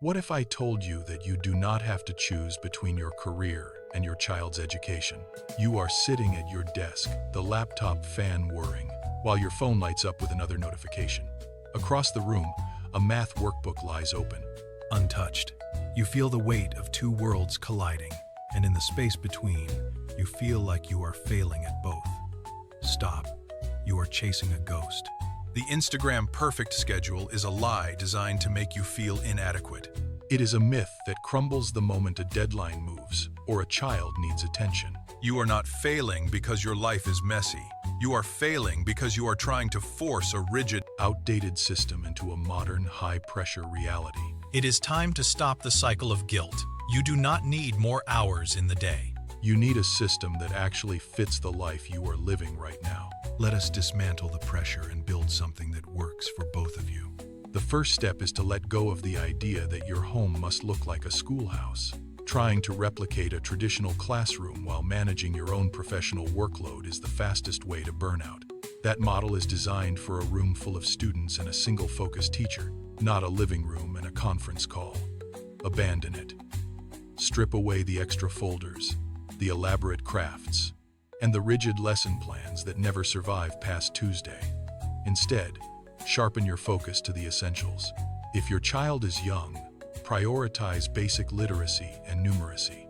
What if I told you that you do not have to choose between your career and your child's education? You are sitting at your desk, the laptop fan whirring, while your phone lights up with another notification. Across the room, a math workbook lies open, untouched. You feel the weight of two worlds colliding, and in the space between, you feel like you are failing at both. Stop. You are chasing a ghost. The Instagram perfect schedule is a lie designed to make you feel inadequate. It is a myth that crumbles the moment a deadline moves or a child needs attention. You are not failing because your life is messy. You are failing because you are trying to force a rigid, outdated system into a modern, high-pressure reality. It is time to stop the cycle of guilt. You do not need more hours in the day. You need a system that actually fits the life you are living right now. Let us dismantle the pressure and build something that works for both of you. The first step is to let go of the idea that your home must look like a schoolhouse. Trying to replicate a traditional classroom while managing your own professional workload is the fastest way to burnout. That model is designed for a room full of students and a single focused teacher, not a living room and a conference call. Abandon it. Strip away the extra folders, the elaborate crafts, and the rigid lesson plans that never survive past Tuesday. Instead, sharpen your focus to the essentials. If your child is young, prioritize basic literacy and numeracy.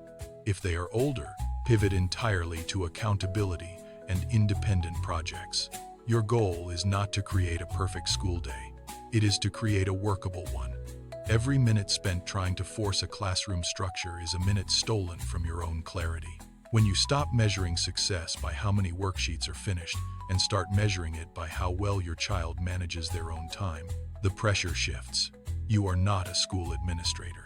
If they are older, pivot entirely to accountability and independent projects. Your goal is not to create a perfect school day. It is to create a workable one. Every minute spent trying to force a classroom structure is a minute stolen from your own clarity. When you stop measuring success by how many worksheets are finished and start measuring it by how well your child manages their own time, the pressure shifts. You are not a school administrator.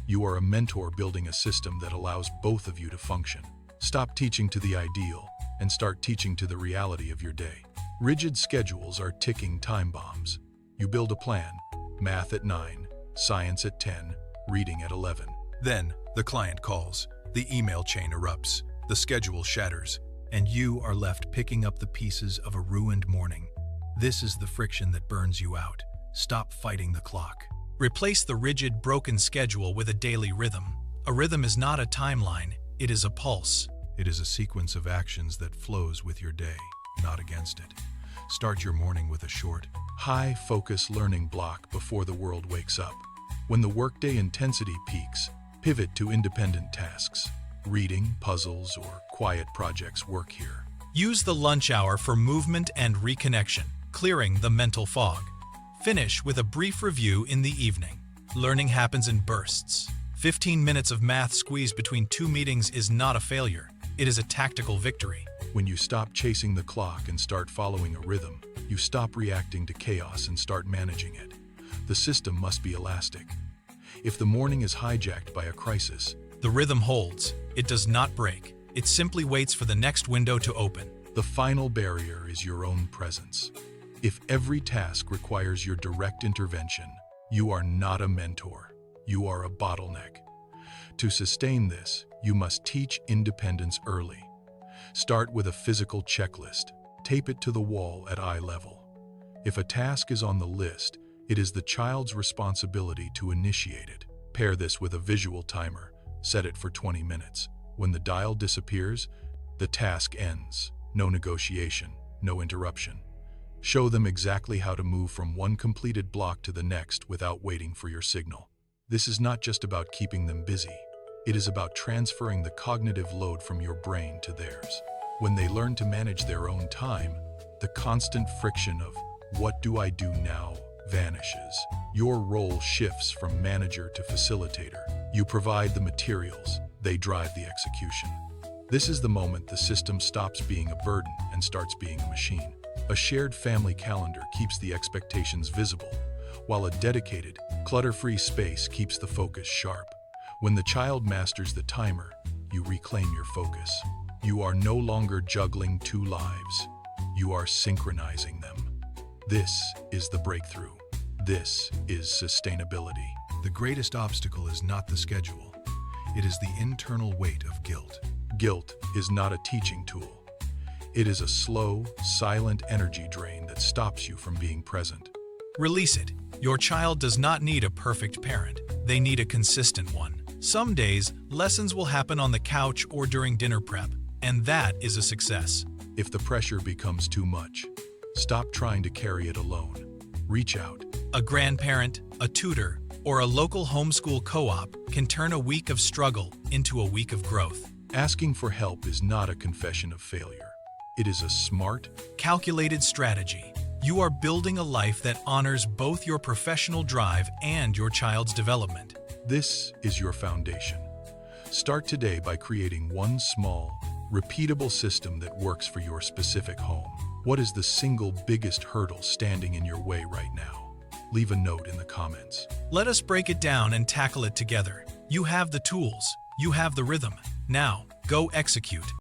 You are a mentor building a system that allows both of you to function. Stop teaching to the ideal and start teaching to the reality of your day. Rigid schedules are ticking time bombs. You build a plan, math at 9, science at 10, reading at 11. Then, the client calls, the email chain erupts, the schedule shatters, and you are left picking up the pieces of a ruined morning. This is the friction that burns you out. Stop fighting the clock. Replace the rigid, broken schedule with a daily rhythm. A rhythm is not a timeline, it is a pulse. It is a sequence of actions that flows with your day, not against it. Start your morning with a short, high-focus learning block before the world wakes up. When the workday intensity peaks, pivot to independent tasks. Reading, puzzles, or quiet projects work here. Use the lunch hour for movement and reconnection, clearing the mental fog. Finish with a brief review in the evening. Learning happens in bursts. 15 minutes of math squeezed between two meetings is not a failure. It is a tactical victory. When you stop chasing the clock and start following a rhythm, you stop reacting to chaos and start managing it. The system must be elastic. If the morning is hijacked by a crisis, the rhythm holds. It does not break. It simply waits for the next window to open. The final barrier is your own presence. If every task requires your direct intervention, you are not a mentor. You are a bottleneck. To sustain this, you must teach independence early. Start with a physical checklist. Tape it to the wall at eye level. If a task is on the list, it is the child's responsibility to initiate it. Pair this with a visual timer. Set it for 20 minutes. When the dial disappears, the task ends. No negotiation, no interruption. Show them exactly how to move from one completed block to the next without waiting for your signal. This is not just about keeping them busy. It is about transferring the cognitive load from your brain to theirs. When they learn to manage their own time, the constant friction of "what do I do now?" vanishes. Your role shifts from manager to facilitator. You provide the materials, they drive the execution. This is the moment the system stops being a burden and starts being a machine. A shared family calendar keeps the expectations visible, while a dedicated, clutter-free space keeps the focus sharp. When the child masters the timer, you reclaim your focus. You are no longer juggling two lives. You are synchronizing them. This is the breakthrough. This is sustainability. The greatest obstacle is not the schedule. It is the internal weight of guilt. Guilt is not a teaching tool. It is a slow, silent energy drain that stops you from being present. Release it. Your child does not need a perfect parent. They need a consistent one. Some days, lessons will happen on the couch or during dinner prep, and that is a success. If the pressure becomes too much, stop trying to carry it alone. Reach out. A grandparent, a tutor, or a local homeschool co-op can turn a week of struggle into a week of growth. Asking for help is not a confession of failure. It is a smart, Calculated strategy. You are building a life that honors both your professional drive and your child's development. This is your foundation. Start today by creating one small, repeatable system that works for your specific home. What is the single biggest hurdle standing in your way right now? Leave a note in the comments. Let us break it down and tackle it together. You have the tools. You have the rhythm. Now, go execute.